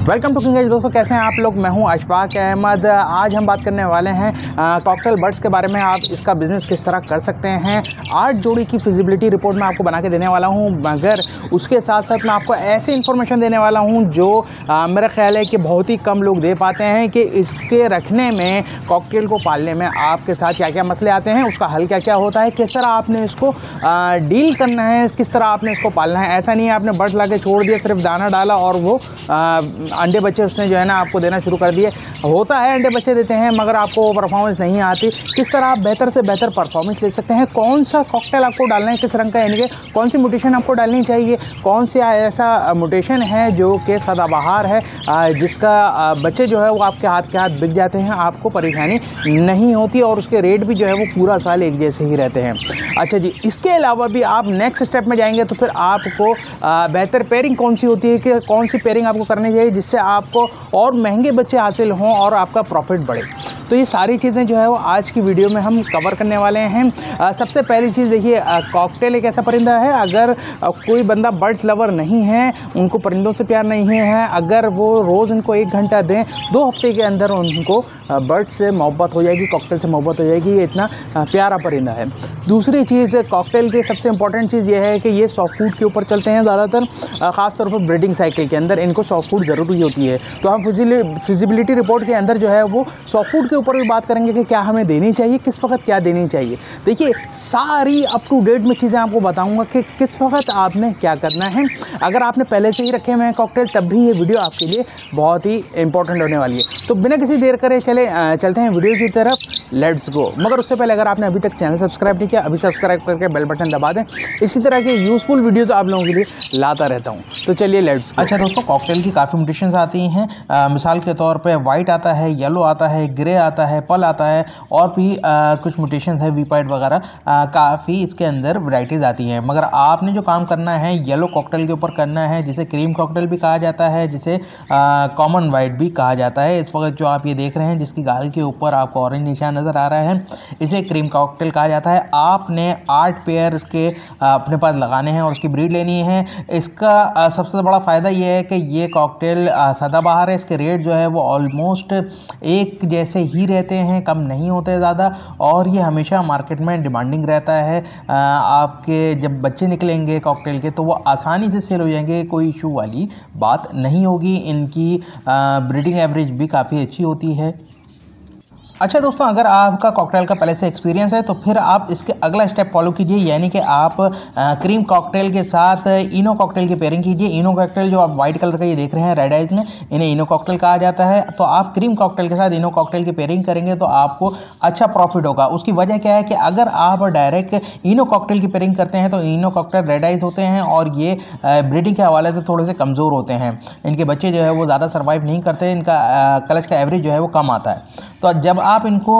Welcome to king. दोस्तों कैसे हैं आप लोग। मैं हूं अशफाक अहमद। आज हम बात करने वाले हैं कॉकटेल बर्ड्स के बारे में। आप इसका बिज़नेस किस तरह कर सकते हैं। 8 जोड़ी की फिजिबिलिटी रिपोर्ट मैं आपको बना के देने वाला हूं, मगर उसके साथ साथ मैं आपको ऐसी इन्फॉर्मेशन देने वाला हूं जो मेरा ख्याल है कि बहुत ही कम लोग दे पाते हैं कि इसके रखने में, कॉकटेल को पालने में आपके साथ क्या क्या मसले आते हैं, उसका हल क्या क्या होता है, किस तरह आपने इसको डील करना है, किस तरह आपने इसको पालना है। ऐसा नहीं है आपने बर्ड्स ला के छोड़ दिया, सिर्फ दाना डाला और वो अंडे बच्चे उसने जो है ना आपको देना शुरू कर दिए। होता है अंडे बच्चे देते हैं, मगर आपको वो परफॉर्मेंस नहीं आती। किस तरह आप बेहतर से बेहतर परफॉर्मेंस ले सकते हैं, कौन सा कॉकटेल आपको डालना है, किस रंग का, यानी कि कौन सी म्यूटेशन आपको डालनी चाहिए, कौन सी ऐसा म्यूटेशन है जो कि सदाबहार है, जिसका बच्चे जो है वो आपके हाथ बिक जाते हैं, आपको परेशानी नहीं होती और उसके रेट भी जो है वो पूरा साल एक जैसे ही रहते हैं। अच्छा जी, इसके अलावा भी आप नेक्स्ट स्टेप में जाएंगे तो फिर आपको बेहतर पेयरिंग कौन सी होती है, कि कौन सी पेयरिंग आपको करनी चाहिए जिससे आपको और महंगे बच्चे हासिल हों और आपका प्रॉफिट बढ़े। तो ये सारी चीज़ें जो है वो आज की वीडियो में हम कवर करने वाले हैं। सबसे पहली चीज़ देखिए, कॉकटेल एक ऐसा परिंदा है, अगर कोई बंदा बर्ड्स लवर नहीं है, उनको परिंदों से प्यार नहीं है, अगर वो रोज़ उनको 1 घंटा दें, 2 हफ्ते के अंदर उनको बर्ड से मोहब्बत हो जाएगी, कॉकटेल से मोहब्बत हो जाएगी। ये इतना प्यारा परिंदा है। दूसरी चीज़, कॉकटेल की सबसे इंपॉर्टेंट चीज़ ये है कि ये सॉफ्ट फूड के ऊपर चलते हैं ज़्यादातर, ख़ासतौर पर ब्रीडिंग साइकिल के अंदर इनको सॉफ्ट फूड ज़रूरी होती है। तो हम फिजिबिलिटी रिपोर्ट के अंदर जो है वो सॉफ्ट फूड के ऊपर भी बात करेंगे कि क्या हमें देनी चाहिए, किस वक्त क्या देनी चाहिए। देखिए, सारी अप टू डेट में चीज़ें आपको बताऊंगा कि किस वक्त आपने क्या करना है। अगर आपने पहले से ही रखे हुए हैं कॉकटेल, तब भी ये वीडियो आपके लिए बहुत ही इंपॉर्टेंट होने वाली है। तो बिना किसी देर करे चलते हैं वीडियो की तरफ, लेट्स गो। मगर उससे पहले अगर आपने अभी तक चैनल सब्सक्राइब नहीं किया, अभी सब्सक्राइब करके बेल बटन दबा दें। इसी तरह के यूज़फुल वीडियोज़ आप लोगों के लिए लाता रहता हूँ। तो चलिए लेट्स गो। अच्छा दोस्तों, कॉकटेल की काफ़ी म्यूटेशंस आती हैं। मिसाल के तौर पे वाइट आता है, येलो आता है, ग्रे आता है, पल आता है और भी कुछ म्यूटेशंस है, वीपाइट वगैरह, काफ़ी इसके अंदर वैराइटीज़ आती हैं। मगर आपने जो काम करना है येलो कॉकटेल के ऊपर करना है, जिसे क्रीम कॉकटेल भी कहा जाता है, जिसे कॉमन वाइट भी कहा जाता है। इस वक्त जो आप ये देख रहे हैं, जिसकी गाल के ऊपर आपको ऑरेंज निशान नज़र आ रहा है, इसे क्रीम कॉकटेल कहा जाता है। आपने 8 पेयर इसके अपने पास लगाने हैं और उसकी ब्रीड लेनी है। इसका सबसे बड़ा फ़ायदा ये है कि ये कॉकटेल सदाबहार है। इसके रेट जो है वो ऑलमोस्ट एक जैसे ही रहते हैं, कम नहीं होते ज़्यादा, और ये हमेशा मार्केट में डिमांडिंग रहता है। आपके जब बच्चे निकलेंगे कॉकटेल के तो वो आसानी से सेल हो जाएंगे, कोई इशू वाली बात नहीं होगी। इनकी ब्रीडिंग एवरेज भी काफ़ी अच्छी होती है। अच्छा दोस्तों, अगर आपका कॉकटेल का पहले से एक्सपीरियंस है तो फिर आप इसके अगला स्टेप फॉलो कीजिए, यानी कि आप क्रीम कॉकटेल के साथ इनो कॉकटेल की पेयरिंग कीजिए। इनो कॉकटेल जो आप वाइट कलर का ये देख रहे हैं रेड आइज में, इन्हें इनो कॉकटेल कहा जाता है। तो आप क्रीम कॉकटेल के साथ इनो कॉकटेल की पेयरिंग करेंगे तो आपको अच्छा प्रॉफिट होगा। उसकी वजह क्या है कि अगर आप डायरेक्ट इनो कॉकटेल की पेयरिंग करते हैं तो इनो कॉकटेल रेड आइज होते हैं और ये ब्रीडिंग के हवाले से थोड़े से कमज़ोर होते हैं। इनके बच्चे जो है वो ज़्यादा सर्वाइव नहीं करते, इनका कलच का एवरेज जो है वो कम आता है। तो जब आप इनको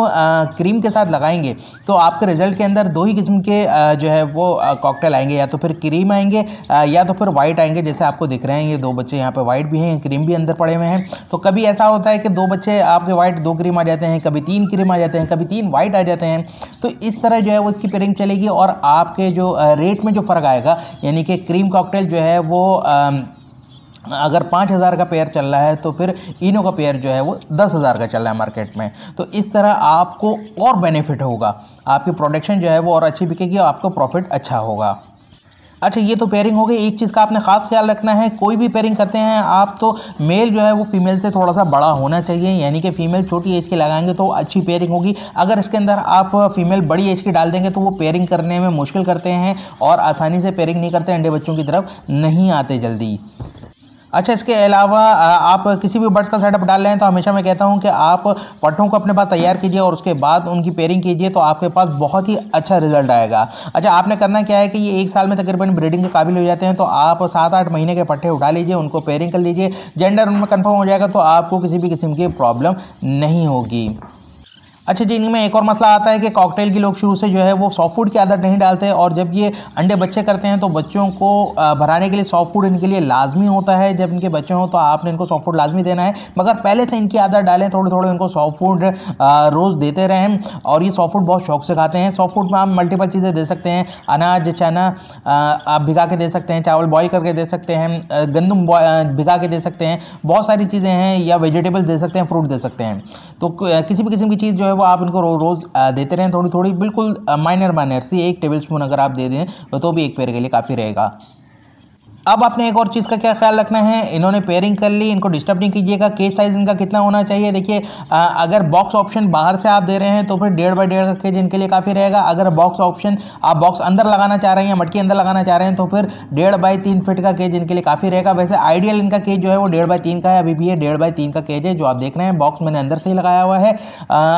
क्रीम के साथ लगाएंगे तो आपके रिज़ल्ट के अंदर 2 ही किस्म के जो है वो कॉकटेल आएंगे, या तो फिर क्रीम आएंगे या तो फिर वाइट आएंगे। जैसे आपको दिख रहे हैं ये 2 बच्चे यहाँ पे वाइट भी हैं, क्रीम भी अंदर पड़े हुए हैं। तो कभी ऐसा होता है कि 2 बच्चे आपके वाइट, 2 क्रीम आ जाते हैं, कभी 3 क्रीम आ जाते हैं, कभी 3 वाइट आ जाते हैं। तो इस तरह जो है वो इसकी पेयरिंग चलेगी और आपके जो रेट में जो फ़र्क आएगा, यानी कि क्रीम कॉकटेल जो है वो अगर 5,000 का पेयर चल रहा है तो फिर इनो का पेयर जो है वो 10,000 का चल रहा है मार्केट में। तो इस तरह आपको और बेनिफिट होगा, आपकी प्रोडक्शन जो है वो और अच्छी बिकेगी और आपको प्रॉफिट अच्छा होगा। अच्छा, ये तो पेयरिंग हो गई। एक चीज़ का आपने ख़ास ख्याल रखना है, कोई भी पेयरिंग करते हैं आप तो मेल जो है वो फीमेल से थोड़ा सा बड़ा होना चाहिए, यानी कि फ़ीमेल छोटी एज की लगाएंगे तो अच्छी पेयरिंग होगी। अगर इसके अंदर आप फीमेल बड़ी एज की डाल देंगे तो वो पेयरिंग करने में मुश्किल करते हैं और आसानी से पेयरिंग नहीं करते, अंडे बच्चों की तरफ नहीं आते जल्दी। अच्छा, इसके अलावा आप किसी भी बर्ड्स का सेटअप डाल रहे हैं तो हमेशा मैं कहता हूं कि आप पट्टों को अपने पास तैयार कीजिए और उसके बाद उनकी पेयरिंग कीजिए, तो आपके पास बहुत ही अच्छा रिजल्ट आएगा। अच्छा, आपने करना क्या है कि ये 1 साल में तकरीबन ब्रीडिंग के काबिल हो जाते हैं, तो आप 7-8 महीने के पट्टे उठा लीजिए, उनको पेयरिंग कर लीजिए, जेंडर उनमें कन्फर्म हो जाएगा तो आपको किसी भी किस्म की प्रॉब्लम नहीं होगी। अच्छा जी, इनमें एक और मसला आता है कि कॉकटेल की लोग शुरू से जो है वो सॉफ्ट फूड की आदत नहीं डालते, और जब ये अंडे बच्चे करते हैं तो बच्चों को भराने के लिए सॉफ्ट फूड इनके लिए लाजमी होता है। जब इनके बच्चे हों तो आपने इनको सॉफ्ट फूड लाजमी देना है, मगर पहले से इनकी आदत डालें, थोड़े थोड़े इनको सॉफ्ट फूड रोज़ देते रहें, और ये सॉफ्ट फूड बहुत शौक से खाते हैं। सॉफ्ट फूड में आप मल्टीपल चीज़ें दे सकते हैं, अनाज, चना आप भिगा के दे सकते हैं, चावल बॉईल करके दे सकते हैं, गंदम भिगा के दे सकते हैं, बहुत सारी चीज़ें हैं, या वेजिटेबल दे सकते हैं, फ्रूट दे सकते हैं। तो किसी भी किस्म की चीज़ जो है वो आप इनको रोज़ देते रहें, थोड़ी थोड़ी, बिल्कुल माइनर सी 1 टेबल स्पून अगर आप दे दें तो भी एक पेयर के लिए काफ़ी रहेगा। अब आपने एक और चीज़ का क्या ख्याल रखना है, इन्होंने पेयरिंग कर ली, इनको डिस्टर्ब नहीं कीजिएगा। केज साइज़ इनका कितना होना चाहिए, देखिए अगर बॉक्स ऑप्शन बाहर से आप दे रहे हैं तो फिर 1.5 बाई 1.5 का केज इनके लिए काफ़ी रहेगा। अगर बॉक्स ऑप्शन आप बॉक्स अंदर लगाना चाह रहे हैं या मटकी अंदर लगाना चाह रहे हैं तो फिर 1.5 बाई 3 फीट का केज इनके लिए काफ़ी रहेगा। वैसे आइडियल इनका केज जो है वो 1.5 बाई 3 का है, अभी भी ये 1.5 बाई 3 का केज है जो आप देख रहे हैं। बॉक्स मैंने अंदर से ही लगाया हुआ है,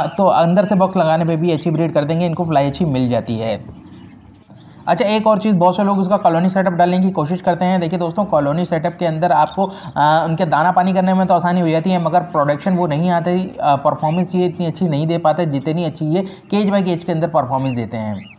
तो अंदर से बॉक्स लगाने पर भी अच्छी ब्रीड कर देंगे, इनको फ्लाई अच्छी मिल जाती है। अच्छा, एक और चीज़, बहुत से लोग इसका कॉलोनी सेटअप डालने की कोशिश करते हैं। देखिए दोस्तों, कॉलोनी सेटअप के अंदर आपको उनके दाना पानी करने में तो आसानी हो जाती है, मगर प्रोडक्शन वो नहीं आती, परफॉर्मेंस ये इतनी अच्छी नहीं दे पाते जितनी अच्छी ये केज बाई केज के अंदर परफॉर्मेंस देते हैं।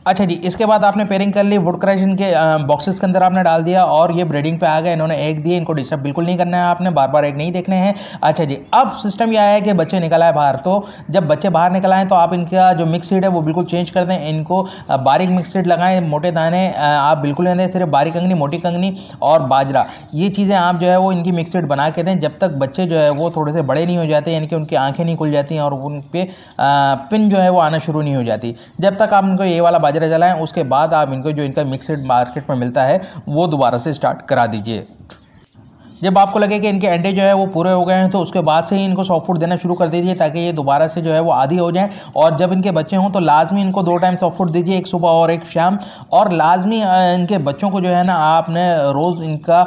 अच्छा जी, इसके बाद आपने पेयरिंग कर ली, वुड क्रश इनके बॉक्सेस के अंदर आपने डाल दिया और ये ब्रीडिंग पे आ गए। इन्होंने एग दिए, इनको डिस्टर्ब बिल्कुल नहीं करना है आपने, बार बार एग नहीं देखने हैं। अच्छा जी, अब सिस्टम यह है कि बच्चे निकल आए बाहर, तो जब बच्चे बाहर निकल आए तो आप इनका जो मिक्स सीड है वो बिल्कुल चेंज कर दें, इनको बारीक मिक्स सीड लगाएं, मोटे दाने आप बिल्कुल नहीं दें, सिर्फ बारीक कंगनी, मोटी कंगनी और बाजरा, ये चीज़ें आप जो है वो इनकी मिक्स सीड बना के दें, जब तक बच्चे जो है वो थोड़े से बड़े नहीं हो जाते, यानी कि उनकी आँखें नहीं खुल जाती हैं और उन पर पिन जो है वो आना शुरू नहीं हो जाती, जब तक आप इनको ये वाला बाजरा जलाएं, उसके बाद आप इनको जो इनका मिक्सड मार्केट में मिलता है वो दोबारा से स्टार्ट करा दीजिए। जब आपको लगे कि इनके अंडे जो है वो पूरे हो गए हैं तो उसके बाद से ही इनको सॉफ्ट फूड देना शुरू कर दीजिए, ताकि ये दोबारा से जो है वो आदी हो जाएं। और जब इनके बच्चे हों तो लाजमी इनको 2 टाइम सॉफ्ट फूड दीजिए, एक सुबह और एक शाम। और लाजमी इनके बच्चों को जो है ना आपने रोज़ इनका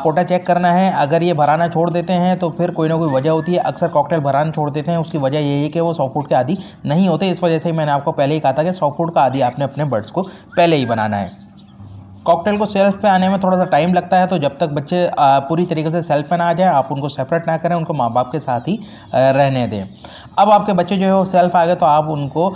पोटा चेक करना है। अगर ये भराना छोड़ देते हैं तो फिर कोई ना कोई वजह होती है, अक्सर कॉकटेल भराना छोड़ देते हैं, उसकी वजह यही है कि वो सॉफ्ट फूड के आदी नहीं होते। इस वजह से मैंने आपको पहले ही कहा था कि सॉफ्ट फूड का आदी आपने अपने बर्ड्स को पहले ही बनाना है। कॉकटेल को सेल्फ पे आने में थोड़ा सा टाइम लगता है, तो जब तक बच्चे पूरी तरीके से सेल्फ पे ना आ जाए आप उनको सेपरेट ना करें, उनको माँ बाप के साथ ही रहने दें। अब आपके बच्चे जो है वो सेल्फ आ गए तो आप उनको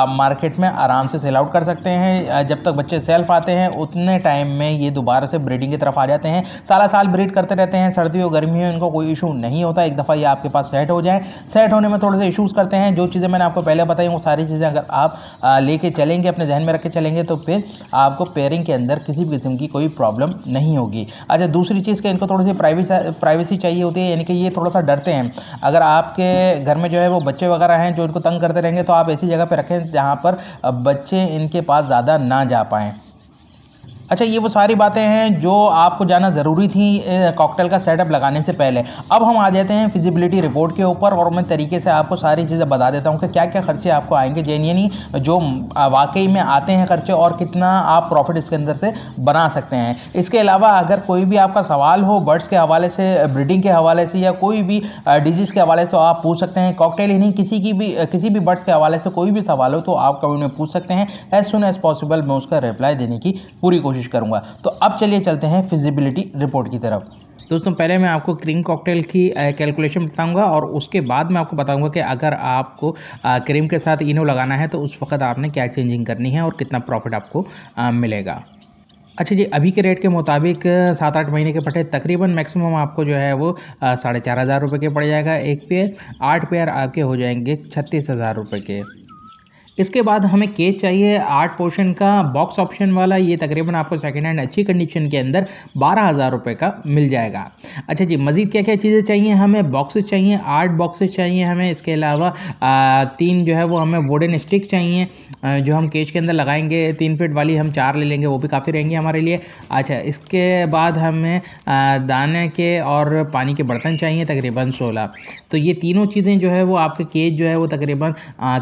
मार्केट में आराम से सेल आउट कर सकते हैं। जब तक बच्चे सेल्फ आते हैं उतने टाइम में ये दोबारा से ब्रीडिंग की तरफ आ जाते हैं, साला साल ब्रीड करते रहते हैं, सर्दी और गर्मी में इनको कोई इशू नहीं होता। एक दफ़ा ये आपके पास सेट हो जाए, सेट होने में थोड़े से इशूज़ करते हैं। जो चीज़ें मैंने आपको पहले बताई वो सारी चीज़ें अगर आप लेके चलेंगे, अपने जहन में रख के चलेंगे, तो फिर आपको पेयरिंग के अंदर किसी भी किस्म की कोई प्रॉब्लम नहीं होगी। अच्छा, दूसरी चीज़ कि इनको थोड़ी सी प्राइवेसी चाहिए होती है, यानी कि ये थोड़ा सा डरते हैं। अगर आपके घर में जो है वो बच्चे वगैरह हैं जो इनको तंग करते रहेंगे तो आप ऐसी जगह पे रखें जहाँ पर बच्चे इनके पास ज़्यादा ना जा पाएँ। अच्छा, ये वो सारी बातें हैं जो आपको जानना ज़रूरी थी कॉकटेल का सेटअप लगाने से पहले। अब हम आ जाते हैं फिजिबिलिटी रिपोर्ट के ऊपर, और मैं तरीके से आपको सारी चीज़ें बता देता हूँ कि क्या क्या खर्चे आपको आएंगे, जेन्युइनली जो वाकई में आते हैं खर्चे, और कितना आप प्रॉफिट इसके अंदर से बना सकते हैं। इसके अलावा अगर कोई भी आपका सवाल हो बर्ड्स के हवाले से, ब्रीडिंग के हवाले से, या कोई भी डिजीज़ के हवाले से, आप पूछ सकते हैं। कॉकटेल ही नहीं, किसी भी बर्ड्स के हवाले से कोई भी सवाल हो तो आप कमेंट में पूछ सकते हैं। एज सुन एज पॉसिबल मैं उसका रिप्लाई देने की पूरी कोशिश करूंगा। तो अब चलिए चलते हैं फिजिबिलिटी रिपोर्ट की तरफ। दोस्तों, पहले मैं आपको क्रीम कॉकटेल की कैलकुलेशन बताऊंगा और उसके बाद मैं आपको बताऊंगा कि अगर आपको क्रीम के साथ इनो लगाना है तो उस वक्त आपने क्या चेंजिंग करनी है और कितना प्रॉफिट आपको मिलेगा। अच्छा जी, अभी के रेट के मुताबिक 7-8 महीने के पट्टे तकरीबन मैक्सिमम आपको जो है वो 4,500 रुपये के पड़ जाएगा एक पेयर। 8 पेयर आपके हो जाएंगे 36,000 रुपये के। इसके बाद हमें केज चाहिए 8 पोर्शन का बॉक्स ऑप्शन वाला, ये तकरीबन आपको सेकेंड हैंड अच्छी कंडीशन के अंदर 12,000 रुपये का मिल जाएगा। अच्छा जी, मज़ीद क्या क्या चीज़ें चाहिए हमें, बॉक्सेस चाहिए 8 बॉक्सेस चाहिए हमें। इसके अलावा 3 जो है वो हमें वुडन स्टिक चाहिए जो हम केज के अंदर लगाएंगे। 3 फीट वाली हम 4 ले लेंगे, वो भी काफ़ी रहेंगी हमारे लिए। अच्छा, इसके बाद हमें दाने के और पानी के बर्तन चाहिए तकरीबन 16। तो ये तीनों चीज़ें जो है वो आपके केज जो है वो तकरीबन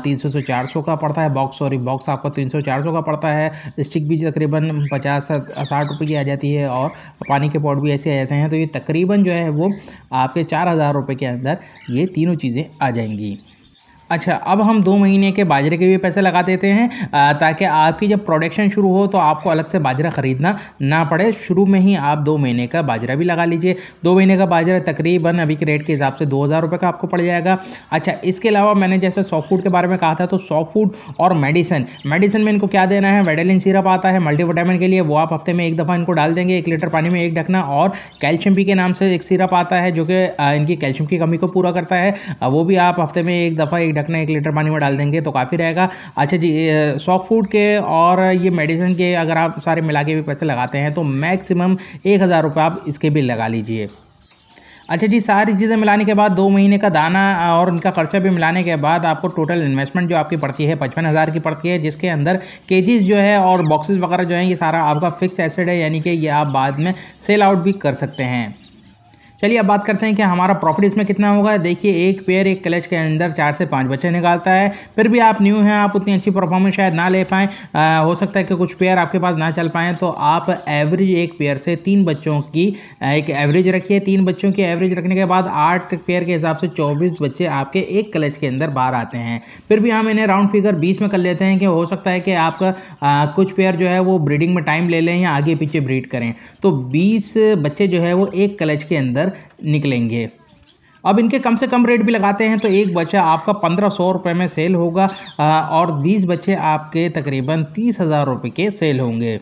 300 से 400 का पड़ता है। बॉक्स आपका 300-400 का पड़ता है। स्टिक भी तकरीबन 50-60 रुपये की आ जाती है, और पानी के पॉट भी ऐसे आ जाते हैं। तो ये तकरीबन जो है वो आपके 4,000 रुपये के अंदर ये तीनों चीज़ें आ जाएंगी। अच्छा, अब हम 2 महीने के बाजरे के भी पैसे लगा देते हैं ताकि आपकी जब प्रोडक्शन शुरू हो तो आपको अलग से बाजरा ख़रीदना ना पड़े। शुरू में ही आप 2 महीने का बाजरा भी लगा लीजिए। 2 महीने का बाजरा तकरीबन अभी के रेट के हिसाब से 2000 रुपये का आपको पड़ जाएगा। अच्छा, इसके अलावा मैंने जैसे सॉफ्ट फूड के बारे में कहा था, तो सॉफ्ट फूड और मेडिसिन में इनको क्या देना है, वेडेलिन सिरप आता है मल्टीविटामिन के लिए, वो आप हफ्ते में 1 दफ़ा इनको डाल देंगे 1 लीटर पानी में 1 ढकना। और कैल्शियम पी के नाम से एक सिरप आता है जो कि इनकी कैल्शियम की कमी को पूरा करता है, वो भी आप हफ्ते में 1 दफ़ा 1 ढकना 1 लीटर पानी में डाल देंगे तो काफ़ी रहेगा। अच्छा जी, सॉफ्ट फूड के और ये मेडिसिन के अगर आप सारे मिला के भी पैसे लगाते हैं तो मैक्सिमम 1000 रुपये आप इसके भी लगा लीजिए। अच्छा जी, सारी चीज़ें मिलाने के बाद 2 महीने का दाना और उनका खर्चा भी मिलाने के बाद आपको टोटल इन्वेस्टमेंट जो आपकी पड़ती है 55,000 की पड़ती है, जिसके अंदर केजीज जो है और बॉक्सेस वगैरह जो हैं ये सारा आपका फिक्स एसेट है, यानी कि ये आप बाद में सेल आउट भी कर सकते हैं। चलिए अब बात करते हैं कि हमारा प्रॉफिट इसमें कितना होगा। देखिए, एक पेयर एक क्लच के अंदर 4 से 5 बच्चे निकालता है। फिर भी आप न्यू हैं, आप उतनी अच्छी परफॉर्मेंस शायद ना ले पाएँ, हो सकता है कि कुछ पेयर आपके पास ना चल पाएँ, तो आप एवरेज एक पेयर से 3 बच्चों की एक एवरेज रखिए। 3 बच्चों की एवरेज रखने के बाद 8 पेयर के हिसाब से 24 बच्चे आपके एक क्लच के अंदर बाहर आते हैं। फिर भी हम इन्हें राउंड फिगर 20 में कर लेते हैं कि हो सकता है कि आपका कुछ पेयर जो है वो ब्रीडिंग में टाइम ले लें या आगे पीछे ब्रीड करें, तो 20 बच्चे जो है वो एक क्लच के अंदर निकलेंगे। अब इनके कम से कम रेट भी लगाते हैं तो एक बच्चा आपका 1500 रुपये में सेल होगा और 20 बच्चे आपके तकरीबन 30,000 रुपये के सेल होंगे।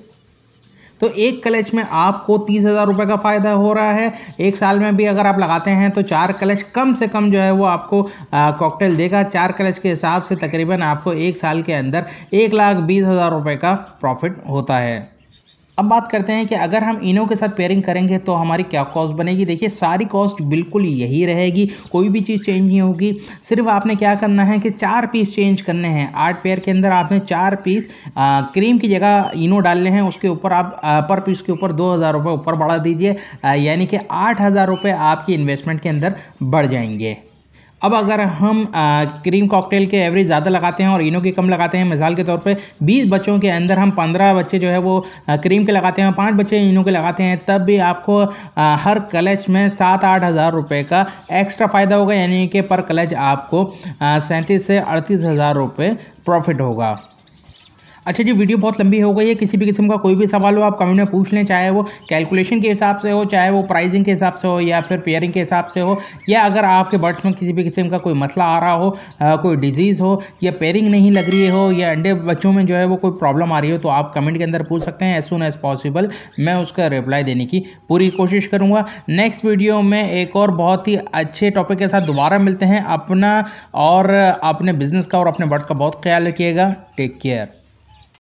तो एक क्लच में आपको 30,000 रुपये का फ़ायदा हो रहा है। एक साल में भी अगर आप लगाते हैं तो 4 क्लच कम से कम जो है वो आपको कॉकटेल देगा। 4 क्लच के हिसाब से तकरीबन आपको एक साल के अंदर 1,20,000 रुपये का प्रॉफिट होता है। अब बात करते हैं कि अगर हम इनो के साथ पेयरिंग करेंगे तो हमारी क्या कॉस्ट बनेगी। देखिए, सारी कॉस्ट बिल्कुल यही रहेगी, कोई भी चीज़ चेंज नहीं होगी। सिर्फ आपने क्या करना है कि 4 पीस चेंज करने हैं। 8 पेयर के अंदर आपने 4 पीस क्रीम की जगह इनो डालने हैं। उसके ऊपर आप पर पीस के ऊपर 2,000 रुपये ऊपर बढ़ा दीजिए, यानी कि 8,000 रुपये आपकी इन्वेस्टमेंट के अंदर बढ़ जाएंगे। अब अगर हम क्रीम कॉकटेल के एवरेज ज़्यादा लगाते हैं और इनो की कम लगाते हैं, मिसाल के तौर पे 20 बच्चों के अंदर हम 15 बच्चे जो है वो क्रीम के लगाते हैं और 5 बच्चे इनो के लगाते हैं, तब भी आपको हर क्लच में 7-8 हज़ार रुपये का एक्स्ट्रा फ़ायदा होगा, यानी कि पर क्लच आपको 37 से 38 हज़ार रुपये प्रॉफिट होगा। अच्छा जी, वीडियो बहुत लंबी हो गई है। किसी भी किस्म का कोई भी सवाल हो आप कमेंट में पूछ लें, चाहे वो कैलकुलेशन के हिसाब से हो, चाहे वो प्राइसिंग के हिसाब से हो, या फिर पेयरिंग के हिसाब से हो, या अगर आपके बर्ड्स में किसी भी किस्म का कोई मसला आ रहा हो, कोई डिजीज़ हो, या पेयरिंग नहीं लग रही हो, या अंडे बच्चों में जो है वो कोई प्रॉब्लम आ रही हो, तो आप कमेंट के अंदर पूछ सकते हैं। एज सुन एज़ पॉसिबल मैं उसका रिप्लाई देने की पूरी कोशिश करूँगा। नेक्स्ट वीडियो में एक और बहुत ही अच्छे टॉपिक के साथ दोबारा मिलते हैं। अपना और अपने बिजनेस का और अपने बर्ड्स का बहुत ख्याल रखिएगा। Take care.